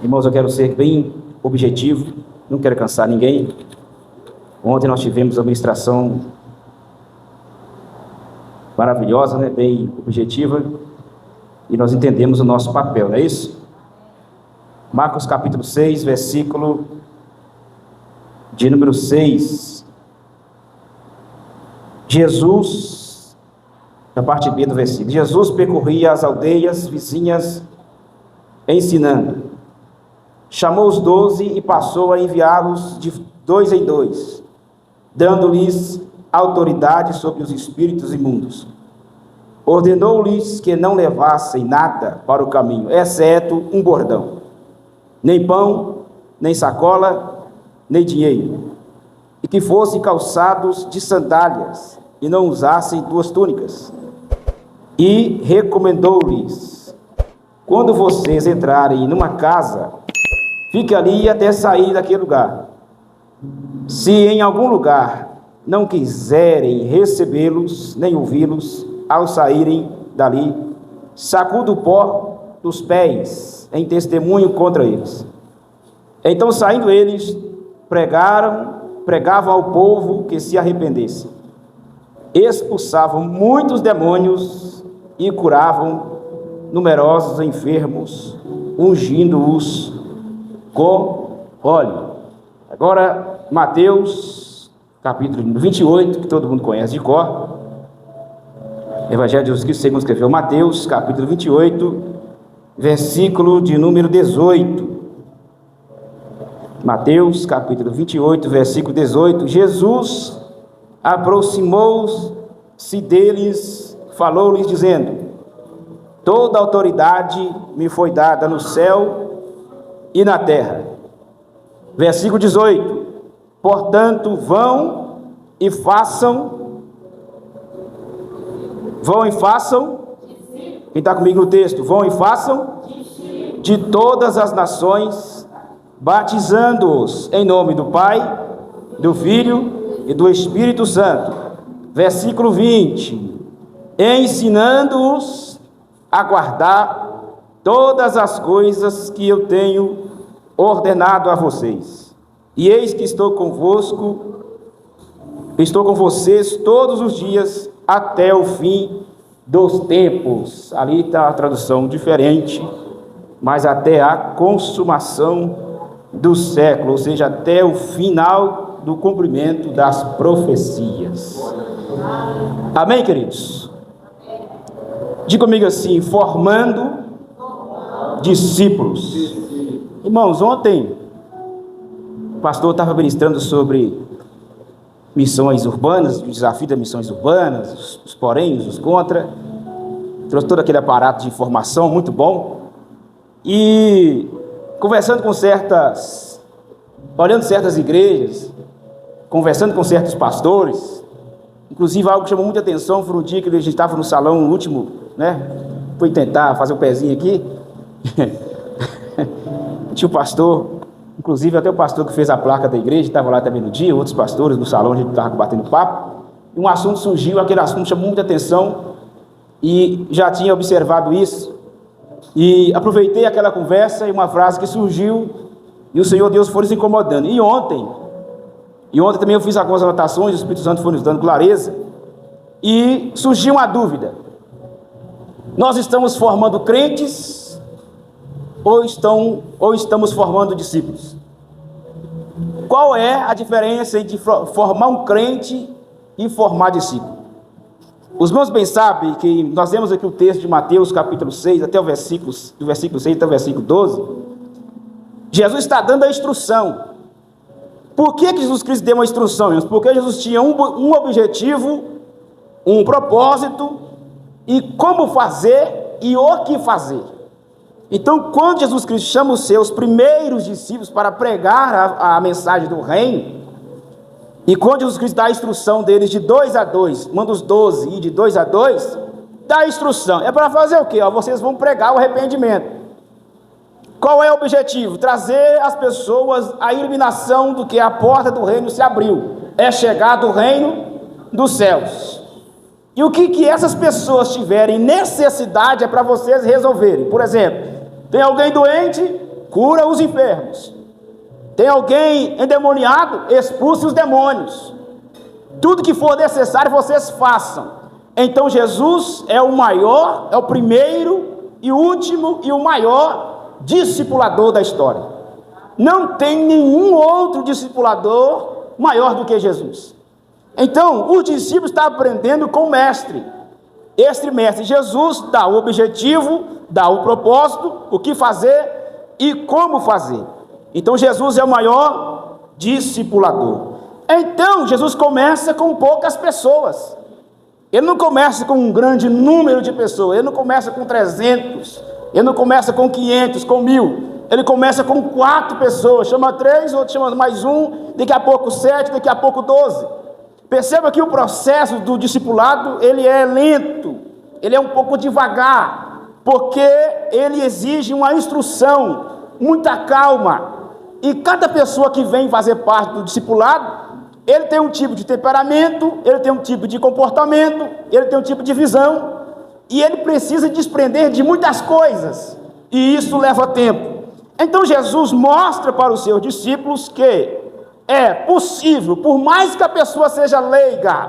Irmãos, eu quero ser bem objetivo, não quero cansar ninguém. Ontem nós tivemos uma ministração maravilhosa, né? Bem objetiva, e nós entendemos o nosso papel, não é isso? Marcos capítulo 6, versículo de número 6. Jesus, na parte B do versículo, Jesus percorria as aldeias vizinhas ensinando. Chamou os 12 e passou a enviá-los de 2 em 2, dando-lhes autoridade sobre os espíritos imundos. Ordenou-lhes que não levassem nada para o caminho, exceto um bordão, nem pão, nem sacola, nem dinheiro, e que fossem calçados de sandálias, e não usassem 2 túnicas. E recomendou-lhes: quando vocês entrarem numa casa, fique ali até sair daquele lugar. Se em algum lugar não quiserem recebê-los, nem ouvi-los, ao saírem dali, sacuda o pó dos pés em testemunho contra eles. Então, saindo eles, pregavam ao povo que se arrependesse. Expulsavam muitos demônios e curavam numerosos enfermos, ungindo-os com óleo. Agora, Mateus, capítulo 28, que todo mundo conhece de cor. Evangelho de Jesus Cristo, segundo escreveu Mateus, capítulo 28, versículo de número 18. Mateus, capítulo 28, versículo 18. Jesus aproximou-se deles, falou-lhes, dizendo: toda autoridade me foi dada no céu e na terra. Versículo 18. Portanto, vão e façam. Quem está comigo no texto? Vão e façam de todas as nações, batizando-os em nome do Pai, do Filho e do Espírito Santo. Versículo 20. Ensinando-os a guardar todas as coisas que eu tenho ordenado a vocês. E eis que estou com vocês todos os dias até o fim dos tempos. Ali está a tradução diferente, mas até a consumação do século, ou seja, até o final do cumprimento das profecias. Amém, queridos? Diga comigo assim: formando discípulos. Irmãos, ontem o pastor estava ministrando sobre missões urbanas, o desafio das missões urbanas, os porém, os contra. Trouxe todo aquele aparato de informação muito bom. E conversando com olhando certas igrejas, conversando com certos pastores, inclusive algo que chamou muita atenção foi um dia que a gente estava no salão, no último, fui tentar fazer o pezinho aqui. Tinha o pastor, inclusive até o pastor que fez a placa da igreja, estava lá também no dia, outros pastores no salão, a gente estava batendo papo, e um assunto surgiu, aquele assunto chamou muita atenção, e já tinha observado isso, e aproveitei aquela conversa e uma frase que surgiu, e o Senhor Deus foi nos incomodando. E ontem também eu fiz algumas anotações, o Espírito Santo foi nos dando clareza, e surgiu uma dúvida: nós estamos formando crentes ou estamos formando discípulos? Qual é a diferença entre formar um crente e formar discípulo? Os irmãos bem sabem que nós temos aqui o texto de Mateus capítulo 6, até do versículo 6 até o versículo 12. Jesus está dando a instrução. Por que Jesus Cristo deu uma instrução, irmãos? Porque Jesus tinha um objetivo, um propósito, e como fazer e o que fazer. Então, quando Jesus Cristo chama os seus primeiros discípulos para pregar a mensagem do reino, e quando Jesus Cristo dá a instrução deles de 2 a 2, manda os 12 ir de 2 a 2, dá a instrução. É para fazer o quê? Vocês vão pregar o arrependimento. Qual é o objetivo? Trazer às pessoas a iluminação do que a porta do reino se abriu. É chegar do reino dos céus. E o que essas pessoas tiverem necessidade é para vocês resolverem. Por exemplo, tem alguém doente, cura os enfermos. Tem alguém endemoniado? Expulse os demônios. Tudo que for necessário vocês façam. Então Jesus é o maior, é o primeiro e último e o maior discipulador da história. Não tem nenhum outro discipulador maior do que Jesus. Então, os discípulos estão aprendendo com o mestre. Este mestre Jesus dá o objetivo, dá o propósito, o que fazer e como fazer. Então, Jesus é o maior discipulador. Então, Jesus começa com poucas pessoas. Ele não começa com um grande número de pessoas. Ele não começa com 300. Ele não começa com 500, com 1000. Ele começa com 4 pessoas. Chama 3, outro chama mais um. Daqui a pouco 7, daqui a pouco 12. Perceba que o processo do discipulado, ele é lento. Ele é um pouco devagar. Porque ele exige uma instrução, muita calma. E cada pessoa que vem fazer parte do discipulado, ele tem um tipo de temperamento, ele tem um tipo de comportamento, ele tem um tipo de visão, e ele precisa desprender de muitas coisas, e isso leva tempo. Então Jesus mostra para os seus discípulos que é possível, por mais que a pessoa seja leiga,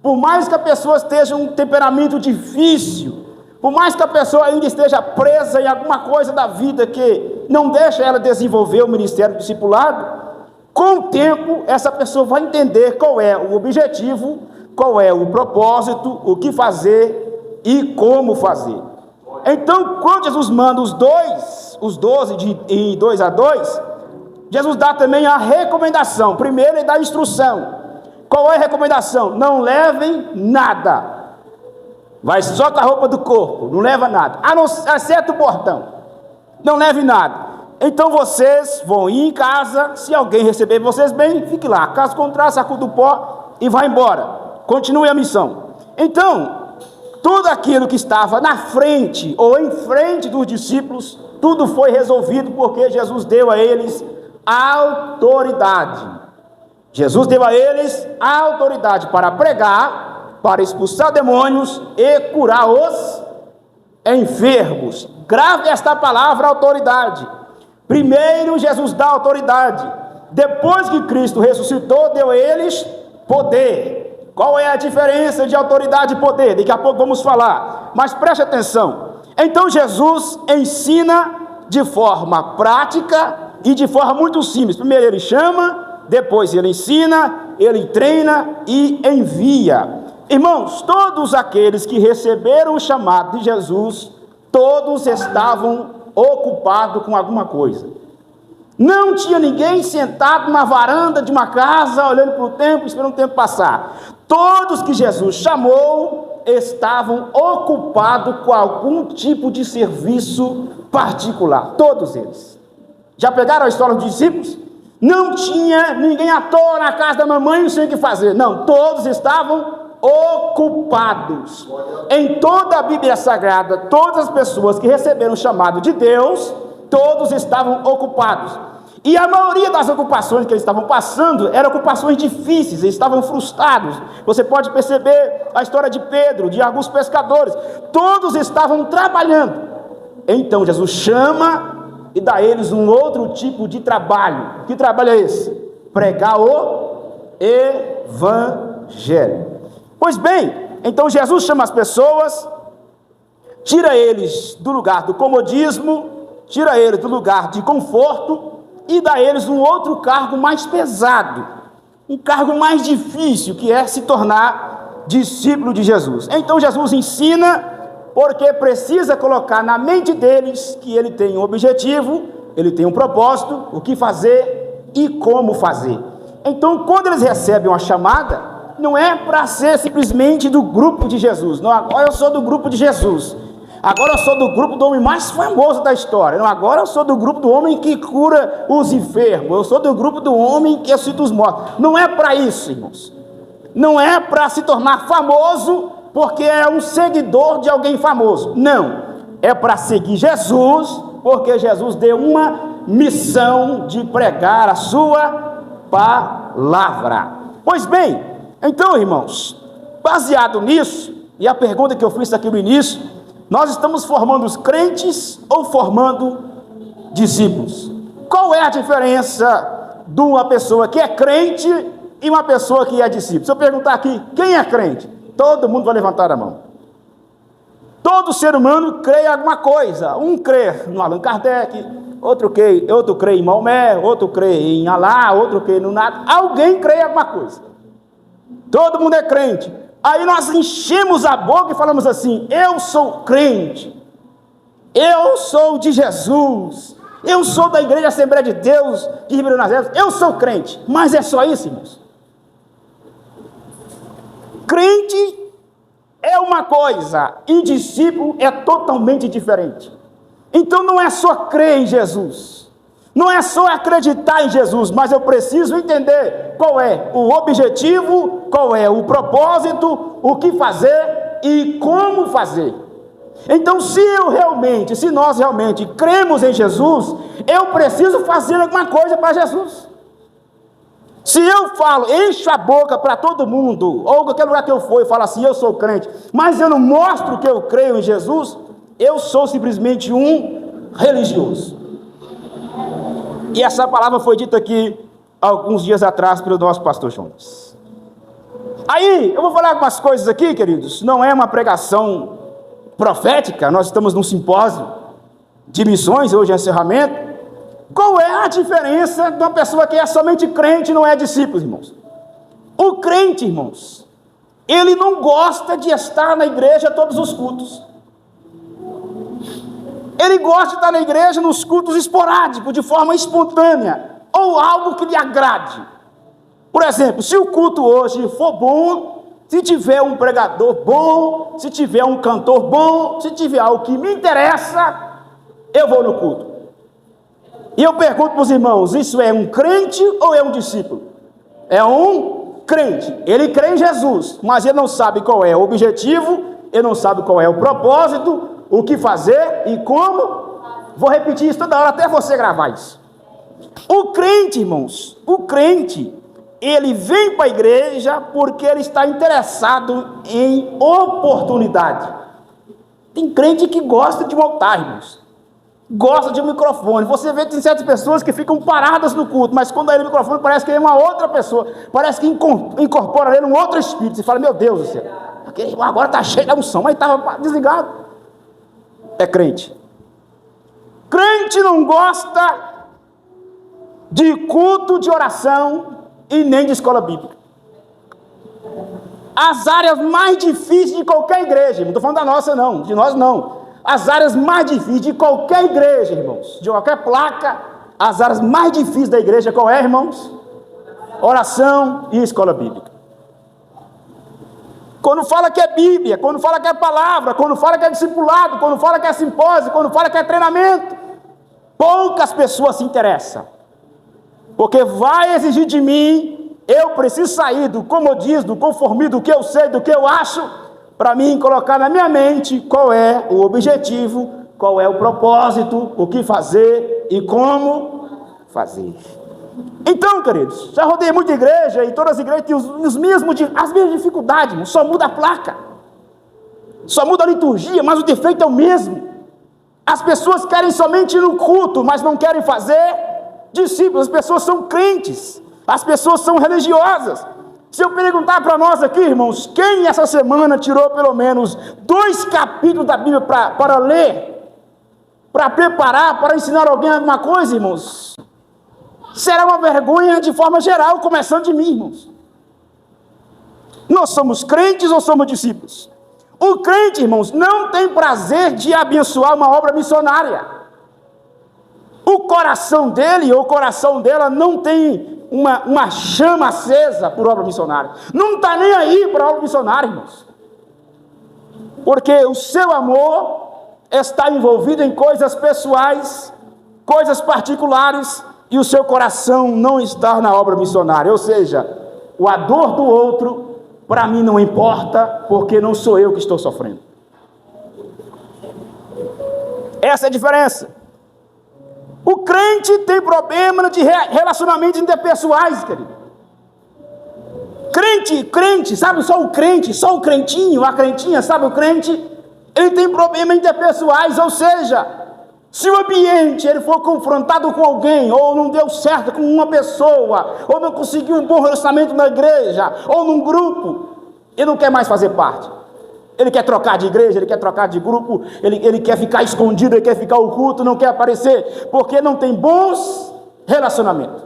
por mais que a pessoa esteja um temperamento difícil, por mais que a pessoa ainda esteja presa em alguma coisa da vida que não deixa ela desenvolver o ministério discipulado, com o tempo, essa pessoa vai entender qual é o objetivo, qual é o propósito, o que fazer e como fazer. Então, quando Jesus manda os 12 em 2 a 2, Jesus dá também a recomendação. Primeiro, ele dá a instrução. Qual é a recomendação? Não levem nada. Vai só com a roupa do corpo, não leva nada. Exceto o portão. Não leve nada. Então vocês vão ir em casa, se alguém receber vocês bem, fique lá. Caso contrário, sacuda o pó e vá embora. Continue a missão. Então, tudo aquilo que estava na frente ou em frente dos discípulos, tudo foi resolvido porque Jesus deu a eles autoridade. Jesus deu a eles a autoridade para pregar, para expulsar demônios e curar os enfermos. Grave esta palavra, autoridade. Primeiro Jesus dá autoridade, depois que Cristo ressuscitou, deu a eles poder. Qual é a diferença de autoridade e poder? Daqui a pouco vamos falar, mas preste atenção. Então Jesus ensina de forma prática e de forma muito simples. Primeiro ele chama, depois ele ensina, ele treina e envia. Irmãos, todos aqueles que receberam o chamado de Jesus, todos estavam ocupado com alguma coisa. Não tinha ninguém sentado na varanda de uma casa, olhando para o tempo, esperando o tempo passar. Todos que Jesus chamou estavam ocupados com algum tipo de serviço particular. Todos eles. Já pegaram a história dos discípulos? Não tinha ninguém à toa na casa da mamãe, não sei o que fazer. Não, todos estavam ocupados. Em toda a Bíblia Sagrada, todas as pessoas que receberam o chamado de Deus, todos estavam ocupados. E a maioria das ocupações que eles estavam passando eram ocupações difíceis, eles estavam frustrados. Você pode perceber a história de Pedro, de alguns pescadores, todos estavam trabalhando. Então Jesus chama e dá a eles um outro tipo de trabalho. Que trabalho é esse? Pregar o Evangelho. Pois bem, então Jesus chama as pessoas, tira eles do lugar do comodismo, tira eles do lugar de conforto e dá a eles um outro cargo mais pesado, um cargo mais difícil, que é se tornar discípulo de Jesus. Então Jesus ensina, porque precisa colocar na mente deles que ele tem um objetivo, ele tem um propósito, o que fazer e como fazer. Então, quando eles recebem uma chamada, não é para ser simplesmente do grupo de Jesus. Não, agora eu sou do grupo de Jesus. Agora eu sou do grupo do homem mais famoso da história. Não, agora eu sou do grupo do homem que cura os enfermos. Eu sou do grupo do homem que ressuscita os mortos. Não é para isso, irmãos. Não é para se tornar famoso porque é um seguidor de alguém famoso. Não. É para seguir Jesus, porque Jesus deu uma missão de pregar a sua palavra. Pois bem, então, irmãos, baseado nisso, e a pergunta que eu fiz aqui no início, nós estamos formando os crentes ou formando discípulos. Qual é a diferença de uma pessoa que é crente e uma pessoa que é discípulo? Se eu perguntar aqui, quem é crente? Todo mundo vai levantar a mão. Todo ser humano crê em alguma coisa. Um crê no Allan Kardec, outro crê em Maomé, outro crê em Alá, outro crê no nada. Alguém crê em alguma coisa. Todo mundo é crente. Aí nós enchemos a boca e falamos assim: eu sou crente, eu sou de Jesus, eu sou da Igreja Assembleia de Deus de Ribeirão das Neves, eu sou crente. Mas é só isso, irmãos? Crente é uma coisa e discípulo é totalmente diferente. Então não é só crer em Jesus, não é só acreditar em Jesus, mas eu preciso entender qual é o objetivo, qual é o propósito, o que fazer e como fazer. Então se nós realmente cremos em Jesus, eu preciso fazer alguma coisa para Jesus. Se eu falo, encho a boca para todo mundo, ou qualquer lugar que eu for e falo assim, eu sou crente, mas eu não mostro que eu creio em Jesus, eu sou simplesmente um religioso. E essa palavra foi dita aqui alguns dias atrás pelo nosso pastor Jonas. Aí, eu vou falar algumas coisas aqui, queridos, não é uma pregação profética, nós estamos num simpósio de missões, hoje é encerramento. Qual é a diferença de uma pessoa que é somente crente e não é discípulo, irmãos? O crente, irmãos, ele não gosta de estar na igreja todos os cultos. Ele gosta de estar na igreja nos cultos esporádicos, de forma espontânea, ou algo que lhe agrade. Por exemplo, se o culto hoje for bom, se tiver um pregador bom, se tiver um cantor bom, se tiver algo que me interessa, eu vou no culto. E eu pergunto para os irmãos, isso é um crente ou é um discípulo? É um crente. Ele crê em Jesus, mas ele não sabe qual é o objetivo, ele não sabe qual é o propósito, o que fazer e como. Vou repetir isso toda hora até você gravar isso. O crente, irmãos, ele vem para a igreja porque ele está interessado em oportunidade. Tem crente que gosta de um altar, irmãos. Gosta de um microfone. Você vê que tem certas pessoas que ficam paradas no culto, mas quando é o microfone parece que é uma outra pessoa, parece que incorpora nele um outro espírito. Você fala, meu Deus do céu, agora está cheio da unção, mas estava desligado. É crente. Crente não gosta de culto de oração e nem de escola bíblica. As áreas mais difíceis de qualquer igreja, não estou falando da nossa não, de nós não. As áreas mais difíceis de qualquer igreja, irmãos, de qualquer placa, as áreas mais difíceis da igreja, qual é, irmãos? Oração e escola bíblica. Quando fala que é Bíblia, quando fala que é palavra, quando fala que é discipulado, quando fala que é simpósio, quando fala que é treinamento, poucas pessoas se interessam. Porque vai exigir de mim, eu preciso sair do comodismo, do conformismo, do que eu sei, do que eu acho, para mim colocar na minha mente qual é o objetivo, qual é o propósito, o que fazer e como fazer. Então, queridos, já rodei muita igreja e todas as igrejas têm as mesmas dificuldades, só muda a placa, só muda a liturgia, mas o defeito é o mesmo. As pessoas querem somente ir no culto, mas não querem fazer discípulos. As pessoas são crentes, as pessoas são religiosas. Se eu perguntar para nós aqui, irmãos, quem essa semana tirou pelo menos 2 capítulos da Bíblia para ler, para preparar, para ensinar alguém alguma coisa, irmãos, será uma vergonha de forma geral, começando de mim, irmãos. Nós somos crentes ou somos discípulos? O crente, irmãos, não tem prazer de abençoar uma obra missionária. O coração dele ou o coração dela não tem uma chama acesa por obra missionária. Não está nem aí para a obra missionária, irmãos. Porque o seu amor está envolvido em coisas pessoais, coisas particulares, e o seu coração não está na obra missionária. Ou seja, a dor do outro, para mim não importa, porque não sou eu que estou sofrendo. Essa é a diferença. O crente tem problema de relacionamentos interpessoais, querido. Crente, sabe, só o crente, só o crentinho, a crentinha, sabe o crente? Ele tem problemas interpessoais, ou seja, Se o ambiente ele for confrontado com alguém, ou não deu certo com uma pessoa, ou não conseguiu um bom relacionamento na igreja, ou num grupo, ele não quer mais fazer parte. Ele quer trocar de igreja, ele quer trocar de grupo, ele quer ficar escondido, ele quer ficar oculto, não quer aparecer, porque não tem bons relacionamentos.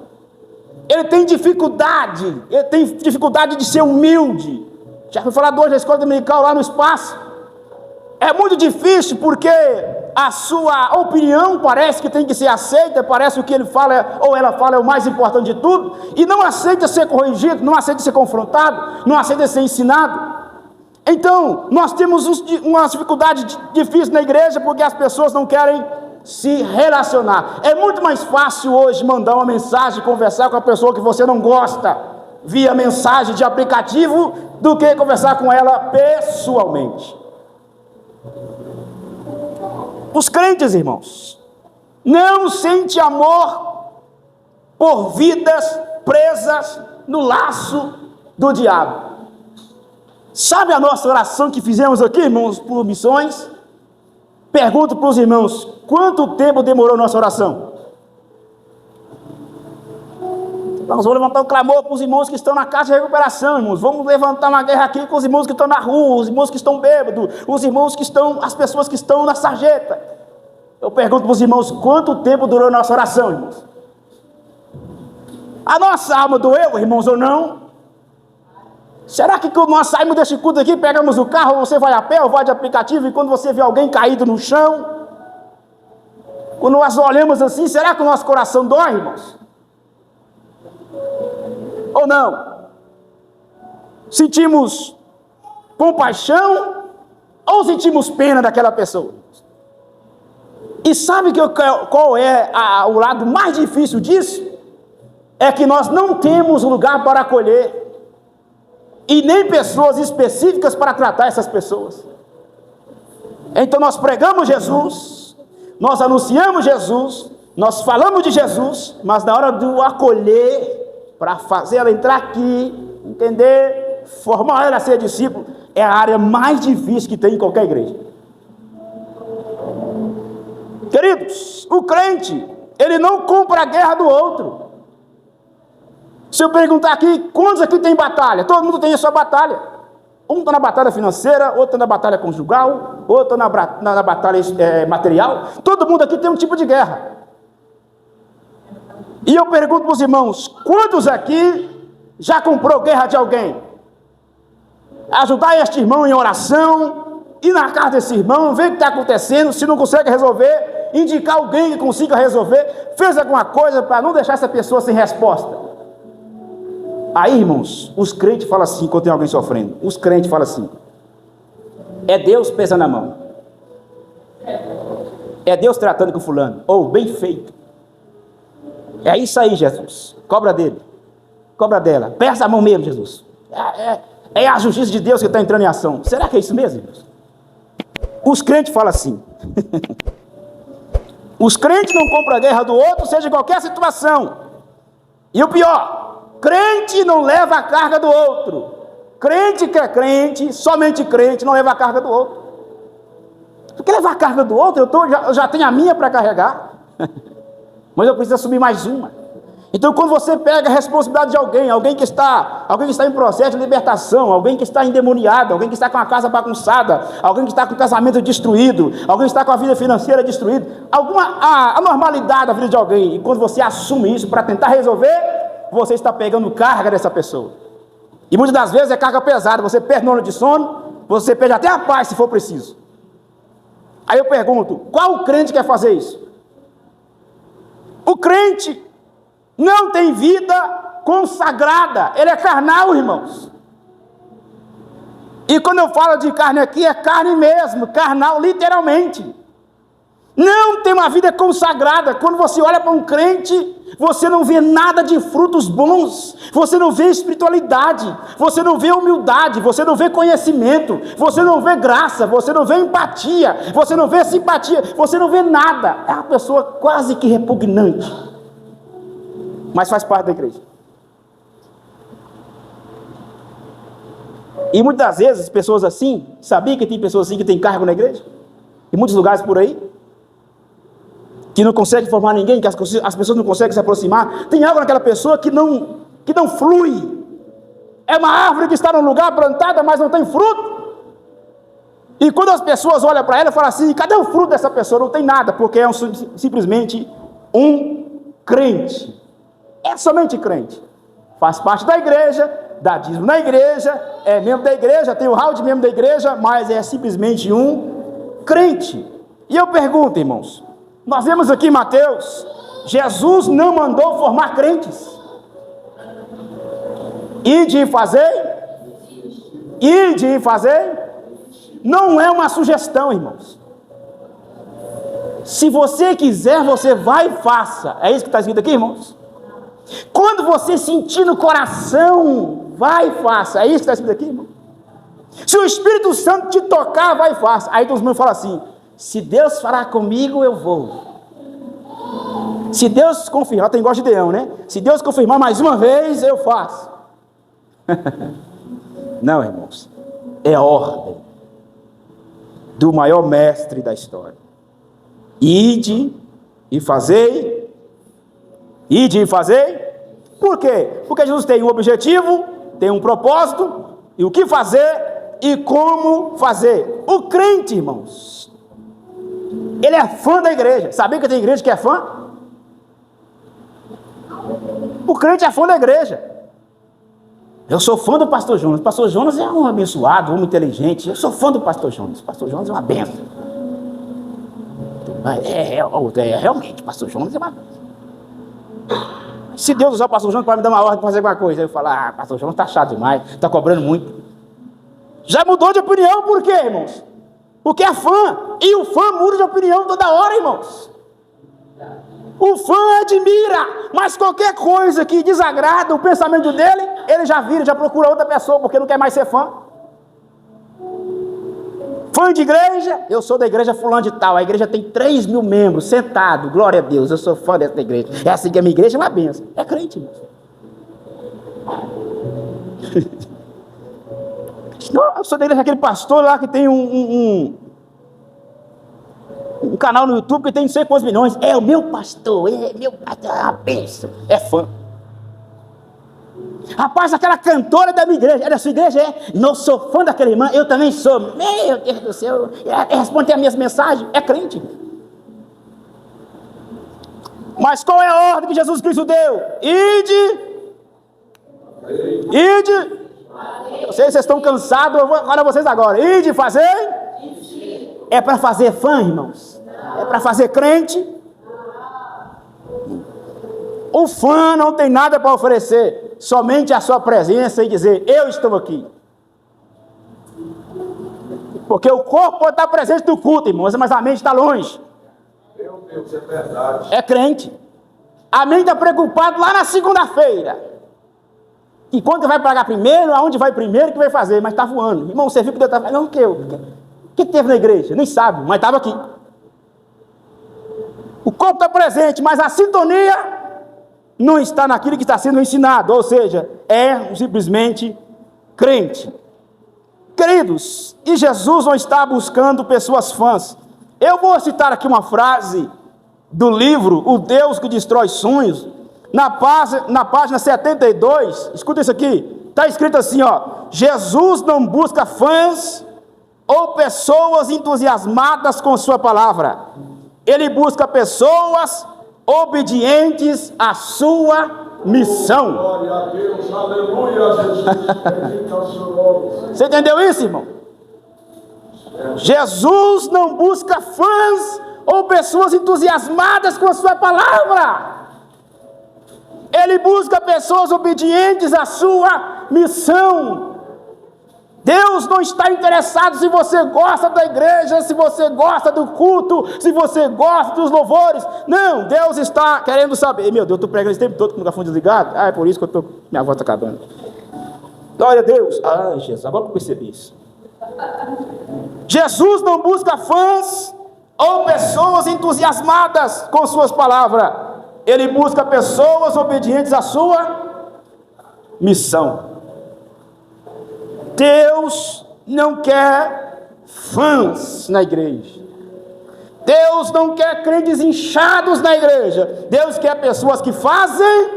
Ele tem dificuldade de ser humilde. Já fui falar hoje da escola dominical lá no espaço. É muito difícil porque a sua opinião parece que tem que ser aceita, parece que o que ele fala ou ela fala é o mais importante de tudo, e não aceita ser corrigido, não aceita ser confrontado, não aceita ser ensinado. Então, nós temos uma dificuldade difícil na igreja porque as pessoas não querem se relacionar. É muito mais fácil hoje mandar uma mensagem, conversar com a pessoa que você não gosta via mensagem de aplicativo do que conversar com ela pessoalmente. Os crentes, irmãos, não sentem amor por vidas presas no laço do diabo. Sabe a nossa oração que fizemos aqui, irmãos, por missões? Pergunto para os irmãos, quanto tempo demorou nossa oração? Nós vamos levantar um clamor para os irmãos que estão na casa de recuperação, irmãos. Vamos levantar uma guerra aqui com os irmãos que estão na rua, os irmãos que estão bêbados, os irmãos que estão, as pessoas que estão na sarjeta. Eu pergunto para os irmãos, quanto tempo durou nossa oração, irmãos? A nossa alma doeu, irmãos, ou não? Será que quando nós saímos desse culto aqui, pegamos o carro, ou você vai a pé, ou vai de aplicativo, e quando você vê alguém caído no chão, quando nós olhamos assim, será que o nosso coração dói, irmãos? Ou não? Sentimos compaixão, ou sentimos pena daquela pessoa? E sabe qual é o lado mais difícil disso? É que nós não temos lugar para acolher, e nem pessoas específicas para tratar essas pessoas. Então nós pregamos Jesus, nós anunciamos Jesus, nós falamos de Jesus, mas na hora do acolher, para fazer ela entrar aqui, entender, formar ela a ser discípulo, é a área mais difícil que tem em qualquer igreja. Queridos, o crente, ele não compra a guerra do outro. Se eu perguntar aqui, quantos aqui tem batalha? Todo mundo tem a sua batalha. Um está na batalha financeira, outro está na batalha conjugal, outro está na batalha material. Todo mundo aqui tem um tipo de guerra. E eu pergunto para os irmãos, quantos aqui já comprou guerra de alguém? Ajudar este irmão em oração, ir na casa desse irmão, ver o que está acontecendo, se não consegue resolver, indicar alguém que consiga resolver, fez alguma coisa para não deixar essa pessoa sem resposta. Aí, irmãos, os crentes falam assim, quando tem alguém sofrendo, os crentes falam assim, é Deus pesando a mão, é Deus tratando com fulano, ou bem feito, é isso aí, Jesus, cobra dele, cobra dela, pesa a mão mesmo, Jesus, é a justiça de Deus que está entrando em ação. Será que é isso mesmo, irmãos? Os crentes falam assim, os crentes não compram a guerra do outro, seja em qualquer situação, e o pior, crente não leva a carga do outro. Crente que é crente, somente crente, não leva a carga do outro. Tu quer levar a carga do outro? Eu já tenho a minha para carregar. Mas eu preciso assumir mais uma. Então, quando você pega a responsabilidade de alguém que está em processo de libertação, alguém que está endemoniado, alguém que está com a casa bagunçada, alguém que está com o casamento destruído, alguém que está com a vida financeira destruída, a anormalidade da vida de alguém, e quando você assume isso para tentar resolver, você está pegando carga dessa pessoa. E muitas das vezes é carga pesada, você perde noite de sono, você perde até a paz se for preciso. Aí eu pergunto, qual crente quer fazer isso? O crente não tem vida consagrada, ele é carnal, irmãos. E quando eu falo de carne aqui, é carne mesmo, carnal literalmente. Não tem uma vida consagrada. Quando você olha para um crente, você não vê nada de frutos bons, você não vê espiritualidade, você não vê humildade, você não vê conhecimento, você não vê graça, você não vê empatia, você não vê simpatia, você não vê nada. É uma pessoa quase que repugnante, mas faz parte da igreja. E muitas das vezes, pessoas assim, sabia que tem pessoas assim que tem cargo na igreja? Em muitos lugares por aí. que não consegue formar ninguém, que as pessoas não conseguem se aproximar. Tem algo naquela pessoa que não flui. É uma árvore que está num lugar plantada, mas não tem fruto. E quando as pessoas olham para ela, falam assim: cadê o fruto dessa pessoa? Não tem nada, porque é simplesmente um crente. É somente crente. Faz parte da igreja, dá dízimo na igreja, é membro da igreja, tem o hall de membro da igreja, mas é simplesmente um crente. E eu pergunto, irmãos, nós vemos aqui em Mateus, Jesus não mandou formar crentes. Ide e fazer, não é uma sugestão, irmãos. Se você quiser, você vai e faça. É isso que está escrito aqui, irmãos? Quando você sentir no coração, vai e faça. É isso que está escrito aqui, irmão? Se o Espírito Santo te tocar, vai e faça. Aí os meus falam assim: se Deus falar comigo, eu vou. Se Deus confirmar, tem gosto de Deus, né? Se Deus confirmar mais uma vez, eu faço. Não, irmãos. É a ordem do maior mestre da história. Ide e fazei. Ide e fazei. Por quê? Porque Jesus tem um objetivo, tem um propósito, e o que fazer e como fazer. O crente, irmãos, ele é fã da igreja. Sabia que tem igreja que é fã? O crente é fã da igreja. Eu sou fã do pastor Jonas. O pastor Jonas é um abençoado, um homem inteligente. Eu sou fã do pastor Jonas. O pastor Jonas é uma benção. Realmente, o pastor Jonas é uma benção. Se Deus usar o pastor Jonas para me dar uma ordem para fazer alguma coisa, eu falo: pastor Jonas está chato demais, está cobrando muito. Já mudou de opinião, por quê, irmãos? Porque é fã. E o fã muda de opinião toda hora, irmãos. O fã admira, mas qualquer coisa que desagrada o pensamento dele, ele já vira, já procura outra pessoa, porque não quer mais ser fã. Fã de igreja, eu sou da igreja fulano de tal, a igreja tem 3.000 membros, sentado, glória a Deus, eu sou fã dessa igreja. É assim que a minha igreja é uma benção. É crente, irmãos. Eu sou da igreja daquele pastor lá que tem um canal no YouTube que tem não sei quantos milhões. É o meu pastor, é uma bênção. É fã. Rapaz, aquela cantora da minha igreja, é da sua igreja? Não sou fã daquela irmã, eu também sou. Meu Deus do céu, responde as minhas mensagens. É crente. Mas qual é a ordem que Jesus Cristo deu? Ide. Eu sei que vocês estão cansados, eu vou falar a vocês agora. Ide fazer. É para fazer fã, irmãos? É para fazer crente? O fã não tem nada para oferecer, somente a sua presença e dizer: eu estou aqui. Porque o corpo pode estar presente no culto, irmãos, mas a mente está longe. Meu Deus, é verdade. É crente. A mente está preocupada lá na segunda-feira. E quando vai pagar primeiro, aonde vai primeiro, o que vai fazer? Mas está voando. Irmão, você viu que Deus está falando? O que teve na igreja? Nem sabe, mas estava aqui. O corpo está presente, mas a sintonia não está naquilo que está sendo ensinado. Ou seja, é simplesmente crente. Queridos, e Jesus não está buscando pessoas fãs. Eu vou citar aqui uma frase do livro O Deus que Destrói Sonhos, na página 72, escuta isso aqui, está escrito assim, Jesus não busca fãs ou pessoas entusiasmadas com sua palavra, ele busca pessoas obedientes à sua missão. Glória a Deus, aleluia, Jesus. Você entendeu isso, irmão? Jesus não busca fãs ou pessoas entusiasmadas com a sua palavra. Ele busca pessoas obedientes à sua missão. Deus não está interessado se você gosta da igreja, se você gosta do culto, se você gosta dos louvores. Não, Deus está querendo saber. Meu Deus, eu estou pregando esse tempo todo com o microfone desligado. É por isso que minha voz está acabando. Glória a Deus. Jesus, agora que eu percebi isso. Jesus não busca fãs ou pessoas entusiasmadas com suas palavras. Ele busca pessoas obedientes à sua missão. Deus não quer fãs na igreja. Deus não quer crentes inchados na igreja. Deus quer pessoas que fazem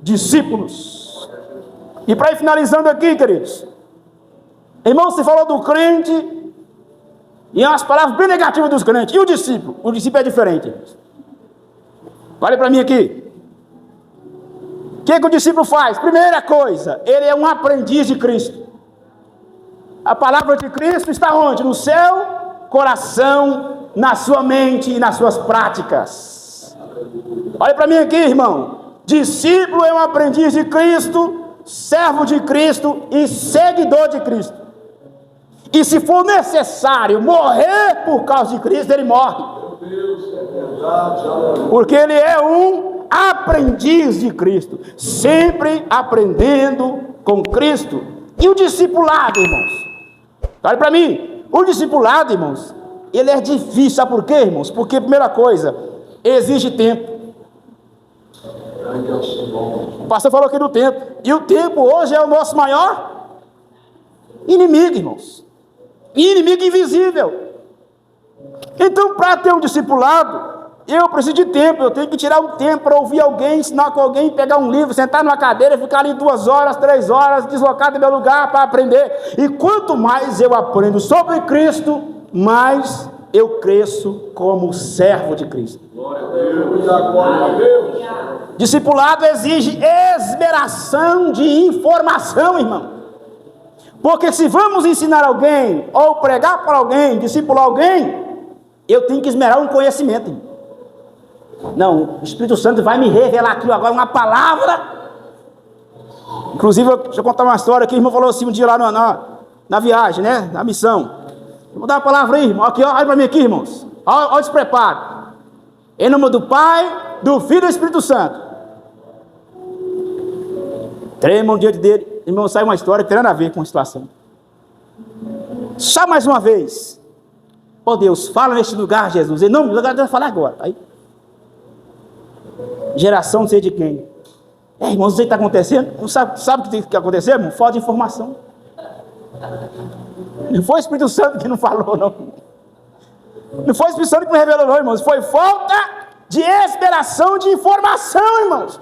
discípulos. E para ir finalizando aqui, queridos, irmão, você falou do crente e umas palavras bem negativas dos crentes. E o discípulo? O discípulo é diferente. Olha para mim aqui. O que o discípulo faz? Primeira coisa, ele é um aprendiz de Cristo. A palavra de Cristo está onde? No seu coração, na sua mente e nas suas práticas. Olha para mim aqui, irmão. Discípulo é um aprendiz de Cristo, servo de Cristo e seguidor de Cristo. E se for necessário morrer por causa de Cristo, ele morre. Porque ele é um aprendiz de Cristo, sempre aprendendo com Cristo. E o discipulado, irmãos? Olha para mim, o discipulado, irmãos, ele é difícil, sabe por quê, irmãos? Porque, primeira coisa, exige tempo. O pastor falou aqui do tempo, e o tempo hoje é o nosso maior inimigo, irmãos. Inimigo invisível. Então, para ter um discipulado, eu preciso de tempo, eu tenho que tirar um tempo para ouvir alguém, ensinar com alguém, pegar um livro, sentar numa cadeira, ficar ali 2 horas, 3 horas, deslocar do meu lugar para aprender. E quanto mais eu aprendo sobre Cristo, mais eu cresço como servo de Cristo. Discipulado exige esmeração de informação, irmão. Porque se vamos ensinar alguém, ou pregar para alguém, discipular alguém, eu tenho que esmerar um conhecimento, irmão. Não, o Espírito Santo vai me revelar aqui agora uma palavra. Inclusive, deixa eu contar uma história aqui. O irmão falou assim um dia lá na viagem, né? Na missão. Vou dar uma palavra aí, irmão. Aqui, ó, olha para mim aqui, irmãos. Olha o despreparo. Em nome do Pai, do Filho e do Espírito Santo. Tremam diante dele. Irmão, sai uma história que tem nada a ver com a situação. Só mais uma vez. Oh Deus, fala neste lugar, Jesus. Em nome do lugar, Deus vai falar agora. Aí. Geração não sei de quem. Irmão, não sei o que está acontecendo. Não sabe o que tem que acontecer, irmão? Falta de informação. Não foi o Espírito Santo que não falou, não. Não foi o Espírito Santo que não revelou, não, irmãos. Foi falta de esperação de informação, irmãos.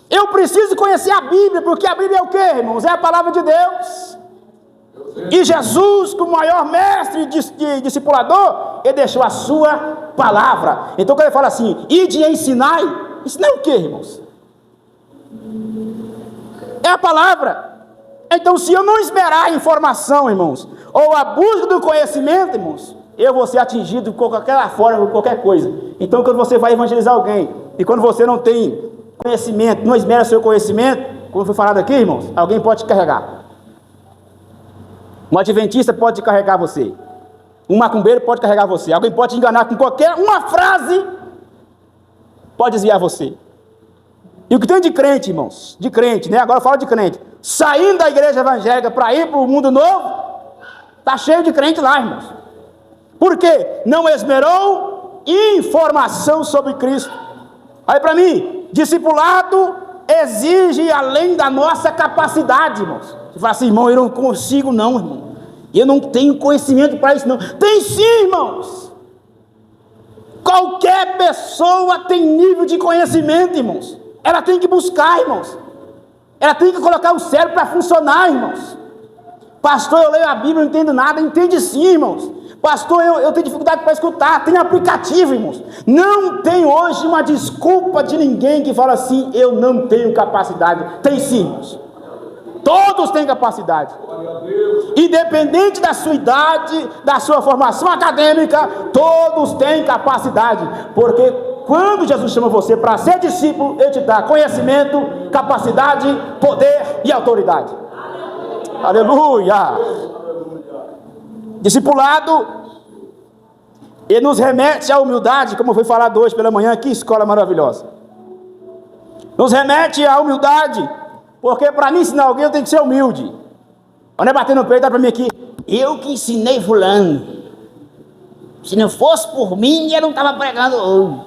Eu preciso conhecer a Bíblia, porque a Bíblia é o quê, irmãos? É a palavra de Deus. E Jesus, como maior mestre de discipulador, ele deixou a sua palavra. Então, quando ele fala assim, ide e ensinai, ensinar o quê, irmãos? É a palavra. Então, se eu não esmerar a informação, irmãos, ou a busca do conhecimento, irmãos, eu vou ser atingido de qualquer forma, por qualquer coisa. Então, quando você vai evangelizar alguém, e quando você não tem conhecimento, não esmera seu conhecimento, como foi falado aqui, irmãos, alguém pode te carregar. Um adventista pode carregar você. Um macumbeiro pode carregar você. Alguém pode te enganar com qualquer uma frase, pode desviar você. E o que tem de crente, irmãos? De crente, né? Agora eu falo de crente. Saindo da igreja evangélica para ir para o mundo novo, está cheio de crente lá, irmãos. Por quê? Não esmerou informação sobre Cristo. Aí para mim, discipulado exige além da nossa capacidade, irmãos. Você fala assim, irmão, eu não consigo não, irmão. Eu não tenho conhecimento para isso não. Tem sim, irmãos. Qualquer pessoa tem nível de conhecimento, irmãos. Ela tem que buscar, irmãos. Ela tem que colocar o cérebro para funcionar, irmãos. Pastor, eu leio a Bíblia, não entendo nada. Entende sim, irmãos. Pastor, eu tenho dificuldade para escutar. Tem aplicativo, irmãos. Não tem hoje uma desculpa de ninguém que fala assim, eu não tenho capacidade. Tem sim, irmãos. Todos têm capacidade. Independente da sua idade, da sua formação acadêmica, todos têm capacidade. Porque quando Jesus chama você para ser discípulo, Ele te dá conhecimento, capacidade, poder e autoridade. Aleluia! Discipulado, ele nos remete à humildade, como foi falado hoje pela manhã, que escola maravilhosa. Nos remete à humildade, porque para mim ensinar alguém eu tenho que ser humilde. Não é bater no peito, dá para mim aqui, eu que ensinei fulano. Se não fosse por mim, eu não estava pregando hoje.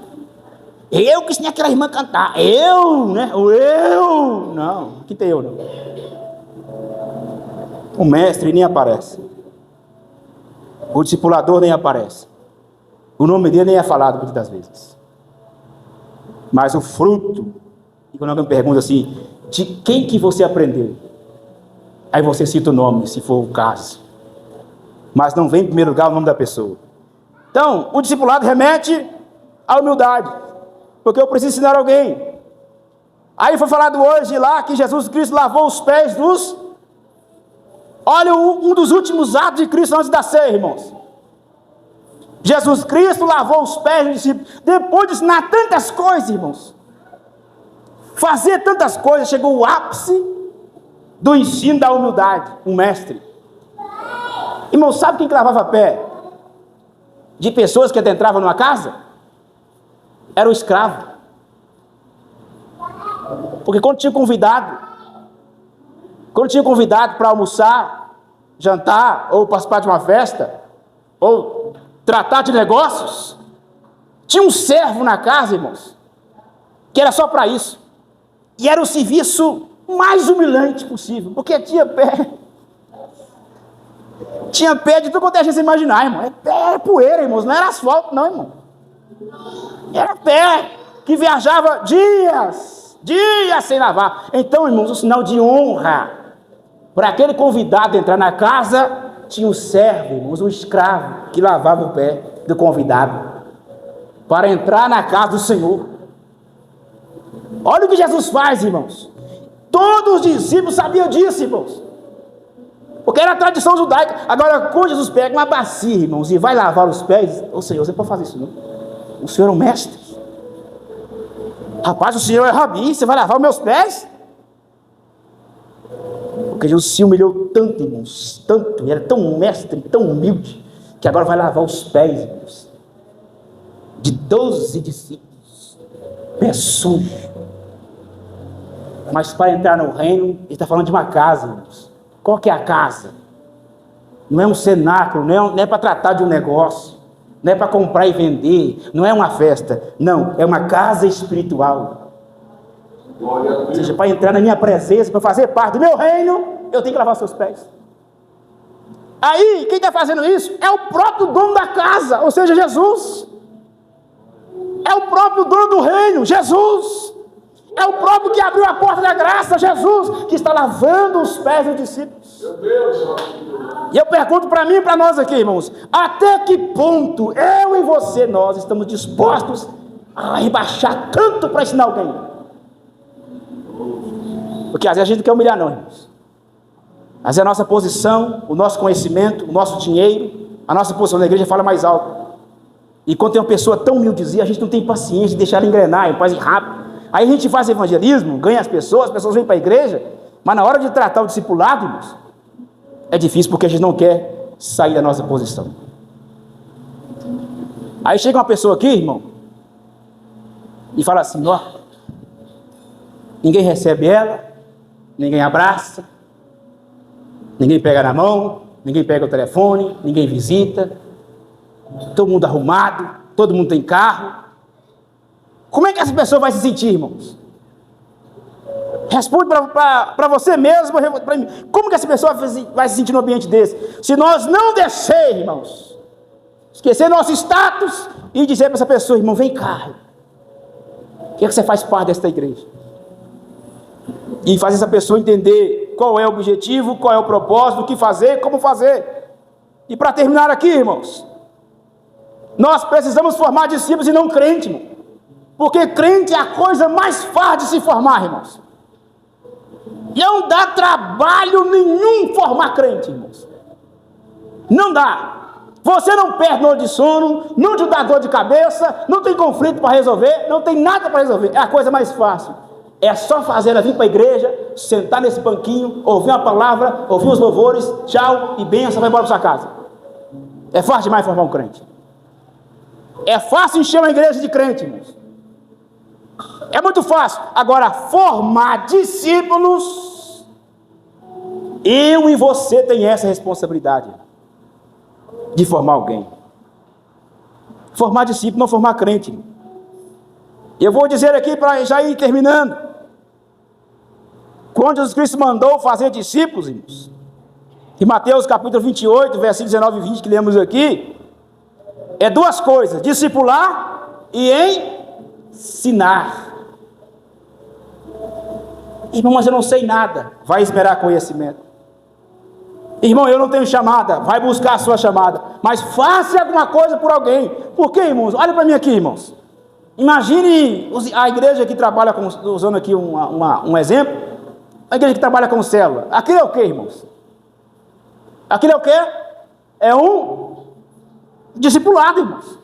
Eu que ensinei aquela irmã a cantar. Eu, né? Eu. Não, aqui tem eu não. O mestre nem aparece. O discipulador nem aparece. O nome dele nem é falado muitas das vezes. Mas o fruto, e quando alguém me pergunta assim, de quem que você aprendeu? Aí você cita o nome, se for o caso. Mas não vem em primeiro lugar o nome da pessoa. Então, o discipulado remete à humildade, porque eu preciso ensinar alguém. Aí foi falado hoje lá que Jesus Cristo lavou os pés dos... Olha um dos últimos atos de Cristo antes da ceia, irmãos. Jesus Cristo lavou os pés dos discípulos. Depois de ensinar tantas coisas, irmãos, fazer tantas coisas, chegou o ápice do ensino da humildade, um mestre. Irmão, sabe quem que lavava pé de pessoas que adentravam numa casa? Era o escravo. Porque quando tinha convidado para almoçar, jantar, ou participar de uma festa, ou tratar de negócios, tinha um servo na casa, irmãos, que era só para isso. E era o serviço mais humilhante possível, porque tinha pé. Tinha pé de tudo quanto a gente imaginar, irmão. Era poeira, irmãos, não era asfalto, não, irmão. Era pé que viajava dias sem lavar. Então, irmãos, um sinal de honra para aquele convidado entrar na casa, tinha um servo, irmãos, um escravo, que lavava o pé do convidado para entrar na casa do Senhor. Olha o que Jesus faz, irmãos. Todos os discípulos sabiam disso, irmãos, porque era a tradição judaica. Agora, quando Jesus pega uma bacia, irmãos, e vai lavar os pés, ô Senhor, você pode fazer isso, não? O Senhor é um mestre. Rapaz, o Senhor é rabi, você vai lavar os meus pés? Porque Jesus se humilhou tanto, irmãos, tanto, ele era tão mestre, tão humilde, que agora vai lavar os pés, irmãos, de 12 discípulos, pé sujo. Mas para entrar no reino, ele está falando de uma casa, irmãos. Qual que é a casa? Não é um cenáculo, não é para tratar de um negócio, não é para comprar e vender, não é uma festa, não, é uma casa espiritual. Ou seja, para entrar na minha presença, para fazer parte do meu reino, eu tenho que lavar os seus pés. Aí, quem está fazendo isso é o próprio dono da casa, ou seja, Jesus. É o próprio dono do reino, Jesus. É o próprio que abriu a porta da graça, Jesus, que está lavando os pés dos discípulos. E eu pergunto para mim e para nós aqui, irmãos, até que ponto eu e você, nós estamos dispostos a rebaixar tanto para ensinar alguém? Porque às vezes a gente não quer humilhar, não, irmãos. Às vezes a nossa posição, o nosso conhecimento, o nosso dinheiro, a nossa posição na igreja fala mais alto. E quando tem uma pessoa tão humildezinha, a gente não tem paciência de deixar ela engrenar, faz rápido. Aí a gente faz evangelismo, ganha as pessoas vêm para a igreja, mas na hora de tratar o discipulado, irmãos, é difícil porque a gente não quer sair da nossa posição. Aí chega uma pessoa aqui, irmão, e fala assim, ó, ninguém recebe ela, ninguém abraça, ninguém pega na mão, ninguém pega o telefone, ninguém visita, todo mundo arrumado, todo mundo tem carro. Como é que essa pessoa vai se sentir, irmãos? Responde para você mesmo, para mim. Como que essa pessoa vai se sentir no ambiente desse? Se nós não descer, irmãos, esquecer nosso status e dizer para essa pessoa, irmão, vem cá, que você faz parte desta igreja? E fazer essa pessoa entender qual é o objetivo, qual é o propósito, o que fazer, como fazer. E para terminar aqui, irmãos, nós precisamos formar discípulos e não crentes, irmão. Porque crente é a coisa mais fácil de se formar, irmãos. Não dá trabalho nenhum formar crente, irmãos. Não dá. Você não perde noite de sono, não te dá dor de cabeça, não tem conflito para resolver, não tem nada para resolver. É a coisa mais fácil. É só fazer ela vir para a igreja, sentar nesse banquinho, ouvir uma palavra, ouvir os louvores, tchau e benção, vai embora para sua casa. É fácil demais formar um crente. É fácil encher uma igreja de crente, irmãos. É muito fácil. Agora, formar discípulos, eu e você tem essa responsabilidade de formar alguém. Formar discípulo, não formar crente. Eu vou dizer aqui para já ir terminando. Quando Jesus Cristo mandou fazer discípulos, irmãos, em Mateus capítulo 28, versículos 19 e 20, que lemos aqui, é duas coisas: discipular e ensinar. Irmão, mas eu não sei nada. Vai esmerar conhecimento. Irmão, eu não tenho chamada. Vai buscar a sua chamada. Mas faça alguma coisa por alguém. Por quê, irmãos? Olha para mim aqui, irmãos. Imagine a igreja que trabalha com, usando aqui um exemplo, a igreja que trabalha com célula. Aquilo é o quê, irmãos? Aquilo é o quê? É um discipulado, irmãos.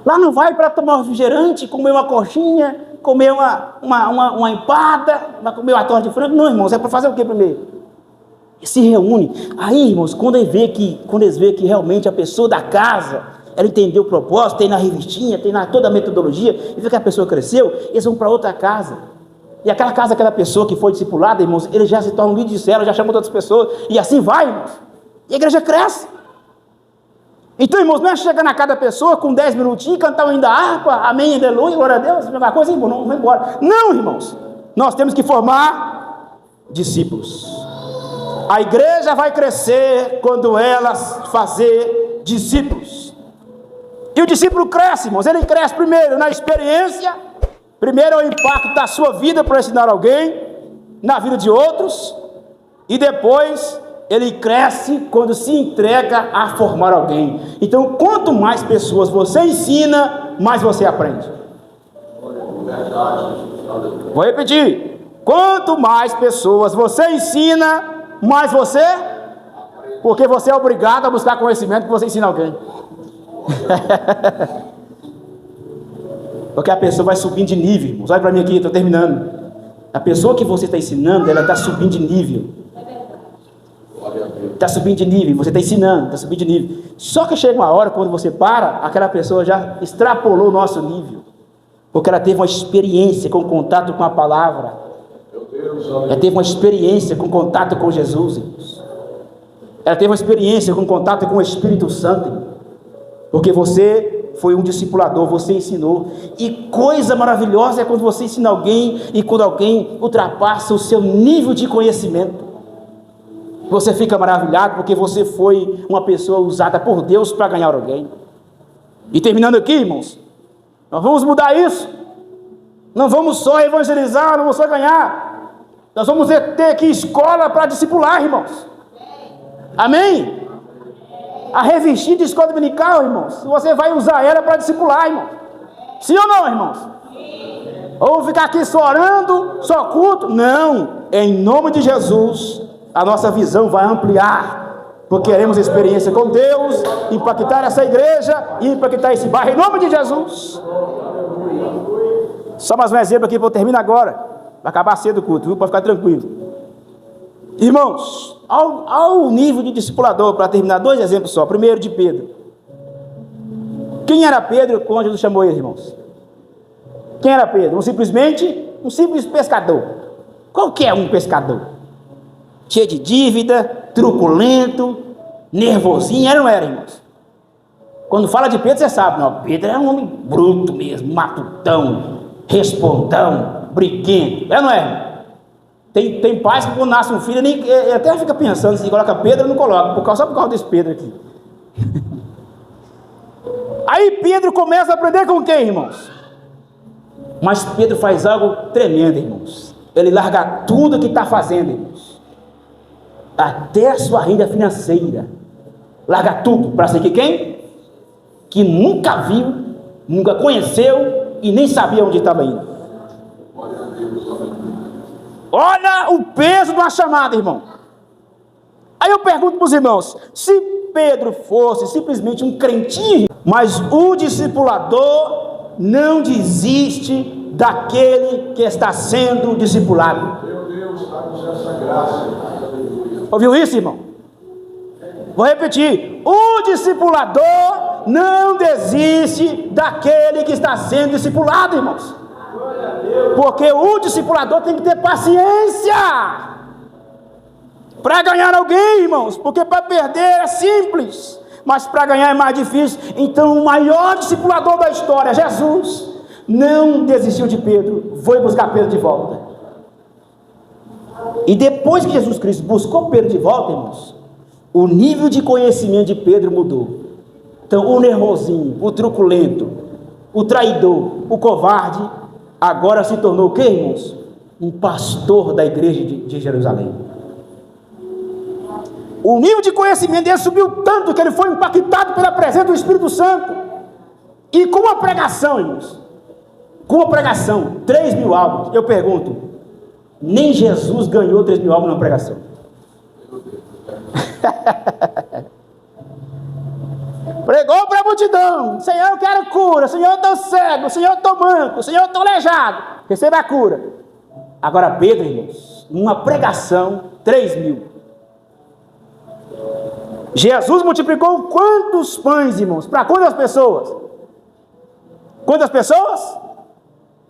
Lá não vai para tomar um refrigerante, comer uma coxinha, comer uma empada, comer uma torta de frango. Não, irmãos, é para fazer o quê primeiro? Se reúne. Aí, irmãos, quando eles veem que realmente a pessoa da casa, ela entendeu o propósito, tem na revistinha, tem na toda a metodologia, e vê que a pessoa cresceu, eles vão para outra casa. E aquela casa, aquela pessoa que foi discipulada, irmãos, ele já se torna um líder de célula, já chama outras pessoas, e assim vai, irmãos. E a igreja cresce. Então, irmãos, não é chegar na casa da pessoa com 10 minutinhos, cantar ainda harpa, amém, aleluia, glória a Deus, uma coisa, irmão, não vai embora. Não, irmãos, nós temos que formar discípulos. A igreja vai crescer quando ela fazer discípulos. E o discípulo cresce, irmãos, ele cresce primeiro na experiência, primeiro é o impacto da sua vida para ensinar alguém, na vida de outros, e depois ele cresce quando se entrega a formar alguém. Então, quanto mais pessoas você ensina, mais você aprende. Vou repetir. Quanto mais pessoas você ensina, mais você, porque você é obrigado a buscar conhecimento que você ensina alguém. Porque a pessoa vai subindo de nível, irmãos. Olha para mim aqui, estou terminando. A pessoa que você está ensinando, ela está subindo de nível. Está subindo de nível, você está ensinando, está subindo de nível. Só que chega uma hora, quando você para, aquela pessoa já extrapolou o nosso nível. Porque ela teve uma experiência com contato com a palavra. Ela teve uma experiência com contato com Jesus, irmãos. Ela teve uma experiência com contato com o Espírito Santo, irmãos. Porque você foi um discipulador, você ensinou. E coisa maravilhosa é quando você ensina alguém e quando alguém ultrapassa o seu nível de conhecimento. Você fica maravilhado porque você foi uma pessoa usada por Deus para ganhar alguém. E terminando aqui, irmãos, nós vamos mudar isso. Não vamos só evangelizar, não vamos só ganhar. Nós vamos ter aqui escola para discipular, irmãos. Amém? A revistinha de escola dominical, irmãos, você vai usar ela para discipular, irmãos. Sim ou não, irmãos? Ou ficar aqui só orando, só culto? Não. Em nome de Jesus, a nossa visão vai ampliar, porque queremos experiência com Deus, impactar essa igreja e impactar esse bairro, em nome de Jesus. Só mais um exemplo aqui, para eu terminar agora. Vai acabar cedo o culto, viu? Pode ficar tranquilo. Irmãos, ao nível de discipulador, para terminar, dois exemplos só. Primeiro de Pedro. Quem era Pedro quando Jesus chamou ele, irmãos? Quem era Pedro? Um simples pescador. Qualquer um pescador. Cheio de dívida, truculento, nervosinho, era ou não era, irmãos? Quando fala de Pedro, você sabe, não, Pedro era um homem bruto mesmo, matutão, respondão, briguento, é ou não é? Tem pais que quando nasce um filho, ele até fica pensando, se coloca Pedro, não coloca, só por causa desse Pedro aqui. Aí Pedro começa a aprender com quem, irmãos? Mas Pedro faz algo tremendo, irmãos. Ele larga tudo que está fazendo, irmãos. Até a sua renda financeira. Larga tudo para seguir quem? Que nunca viu, nunca conheceu e nem sabia onde estava indo. Olha o peso de uma chamada, irmão. Aí eu pergunto para os irmãos, se Pedro fosse simplesmente um crentinho, mas o discipulador não desiste daquele que está sendo discipulado. Meu Deus, dá-nos essa graça. Ouviu isso, irmão? Vou repetir, o discipulador não desiste daquele que está sendo discipulado, irmãos. Porque o discipulador tem que ter paciência para ganhar alguém, irmãos. Porque para perder é simples, mas para ganhar é mais difícil. Então o maior discipulador da história, Jesus, não desistiu de Pedro, foi buscar Pedro de volta. E depois que Jesus Cristo buscou Pedro de volta, irmãos, o nível de conhecimento de Pedro mudou. Então, o nervosinho, o truculento, o traidor, o covarde, agora se tornou o quê, irmãos? Um pastor da igreja de Jerusalém. O nível de conhecimento dele subiu tanto que ele foi impactado pela presença do Espírito Santo. E com uma pregação, irmãos, com uma pregação, 3.000 almas, eu pergunto, nem Jesus ganhou 3.000 almas numa pregação. Pregou para a multidão: Senhor, eu quero cura, Senhor, eu estou cego, Senhor, eu estou manco, Senhor, eu estou aleijado, receba a cura. Agora Pedro, irmãos, numa pregação, 3.000. Jesus multiplicou quantos pães, irmãos? Para quantas pessoas? Quantas pessoas?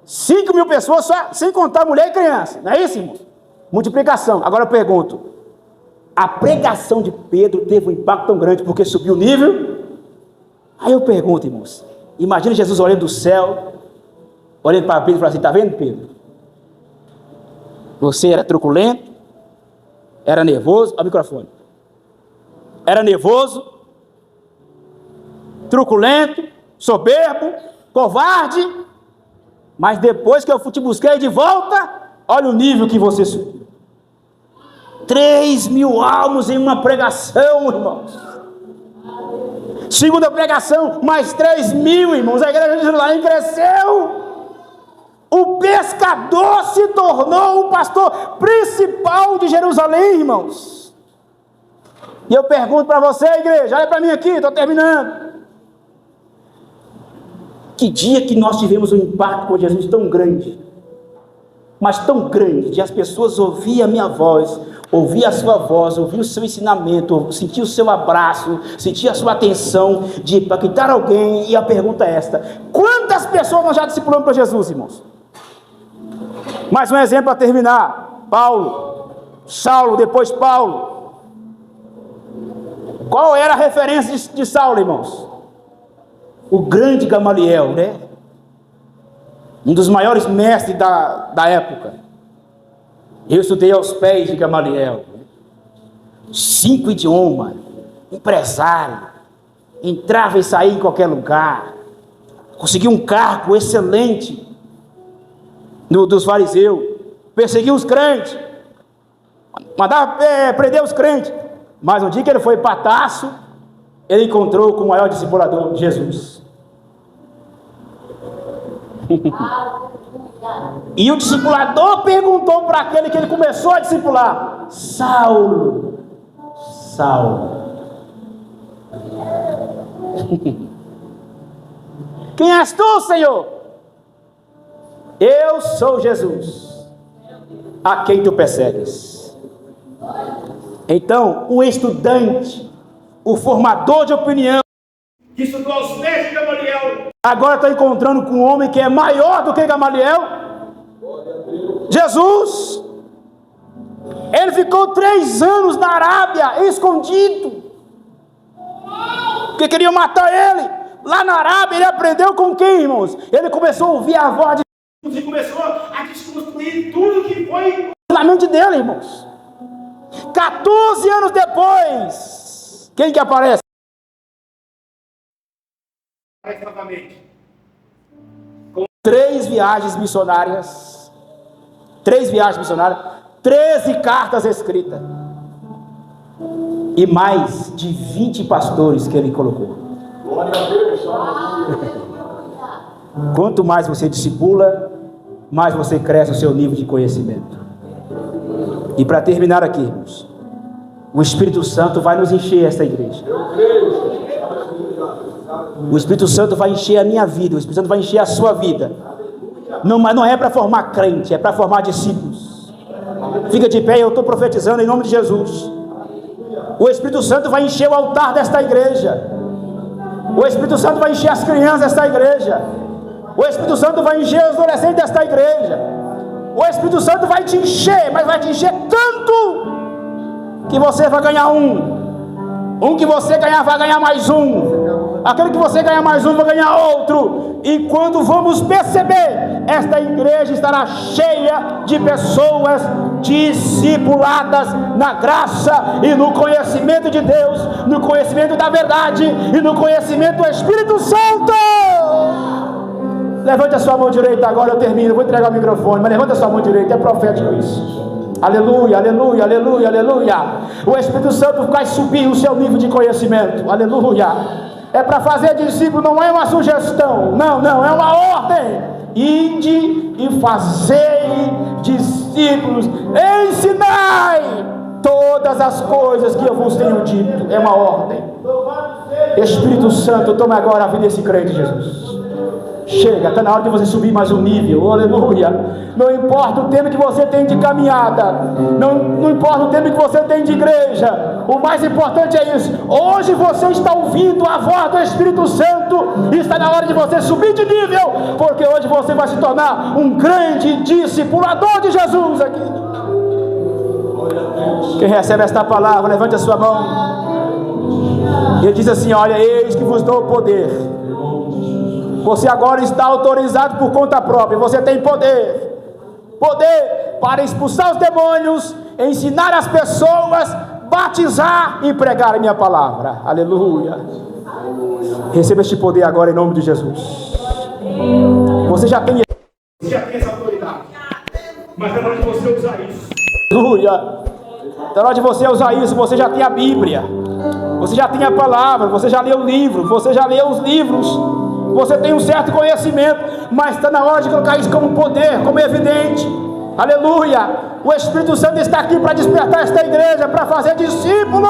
5.000 pessoas, só, sem contar mulher e criança, não é isso, irmãos? Multiplicação. Agora eu pergunto, a pregação de Pedro teve um impacto tão grande porque subiu o nível? Aí eu pergunto, irmãos, imagina Jesus olhando do céu, olhando para Pedro e falando assim: está vendo, Pedro? Você era truculento, era nervoso, ao microfone, era nervoso, truculento, soberbo, covarde, mas depois que eu te busquei de volta, olha o nível que você subiu. 3.000 almas em uma pregação, irmãos. Segunda pregação, mais 3.000, irmãos. A igreja de Jerusalém cresceu. O pescador se tornou o pastor principal de Jerusalém, irmãos. E eu pergunto para você, igreja, olha para mim aqui, estou terminando. Que dia que nós tivemos um impacto com Jesus tão grande, mas tão grande, de as pessoas ouvirem a minha voz, ouvir a sua voz, ouvir o seu ensinamento, sentir o seu abraço, sentir a sua atenção, de impactar alguém. E a pergunta é esta: quantas pessoas nós já discipulamos para Jesus, irmãos? Mais um exemplo para terminar: Paulo, Saulo, depois Paulo. Qual era a referência de Saulo, irmãos? O grande Gamaliel, né? Um dos maiores mestres da época. Eu estudei aos pés de Gamaliel. 5 idiomas, empresário, entrava e saía em qualquer lugar, conseguiu um cargo excelente dos fariseus, perseguiu os crentes, mandava prender os crentes. Mas no dia que ele foi para Tarso, ele encontrou com o maior discipulador, Jesus. E o discipulador perguntou para aquele que ele começou a discipular: Saulo, Saulo, quem és tu, Senhor? Eu sou Jesus, a quem tu persegues. Então, o estudante, o formador de opinião, que estudou aos pés de Gamaliel, agora está encontrando com um homem que é maior do que Gamaliel, Jesus. Ele ficou 3 anos na Arábia, escondido, porque queriam matar ele. Lá na Arábia ele aprendeu com quem, irmãos? Ele começou a ouvir a voz de Deus e começou a desconstruir tudo que foi na mente dele, irmãos. 14 anos depois, quem que aparece? Aparece novamente. Com 3 viagens missionárias, 13 cartas escritas, e mais de 20 pastores que ele colocou. Glória a Deus. Quanto mais você discipula, mais você cresce o seu nível de conhecimento. E para terminar aqui, irmãos, o Espírito Santo vai nos encher esta igreja. O Espírito Santo vai encher a minha vida, o Espírito Santo vai encher a sua vida. Não, mas não é para formar crente, é para formar discípulos. Fica de pé, eu estou profetizando em nome de Jesus. O Espírito Santo vai encher o altar desta igreja. O Espírito Santo vai encher as crianças desta igreja. O Espírito Santo vai encher os adolescentes desta igreja. O Espírito Santo vai te encher, mas vai te encher tanto que você vai ganhar um que você ganhar vai ganhar mais um. Aquele que você ganhar mais um, vai ganhar outro. E quando vamos perceber, esta igreja estará cheia de pessoas discipuladas na graça e no conhecimento de Deus, no conhecimento da verdade e no conhecimento do Espírito Santo. Levante a sua mão direita agora, eu termino, vou entregar o microfone, mas levante a sua mão direita, é profético isso. Aleluia, aleluia, aleluia, aleluia. O Espírito Santo vai subir o seu nível de conhecimento. Aleluia. É para fazer discípulo, não é uma sugestão. Não, é uma ordem. Ide e fazei discípulos. Ensinai todas as coisas que eu vos tenho dito. É uma ordem. Espírito Santo, toma agora a vida desse crente, Jesus. Chega, está na hora de você subir mais um nível. Aleluia. Não importa o tempo que você tem de caminhada, não importa o tempo que você tem de igreja, o mais importante é isso. Hoje você está ouvindo a voz do Espírito Santo e está na hora de você subir de nível, porque hoje você vai se tornar um grande discipulador de Jesus aqui. Quem recebe esta palavra, levante a sua mão. Ele diz assim: olha, eis que vos dou o poder. Você agora está autorizado por conta própria. Você tem poder para expulsar os demônios, ensinar as pessoas, batizar e pregar a minha palavra. Aleluia. Receba este poder agora em nome de Jesus. Você já tem essa autoridade, mas é hora de você usar isso. Aleluia. É hora de você usar isso. Você já tem a Bíblia, você já tem a palavra, você já leu o livro, você já leu os livros, você tem um certo conhecimento, mas está na hora de colocar isso como poder, como evidente. Aleluia. O Espírito Santo está aqui para despertar esta igreja, para fazer discípulos.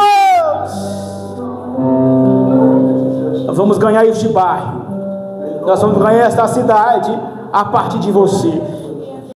Nós vamos ganhar este bairro, nós vamos ganhar esta cidade a partir de você.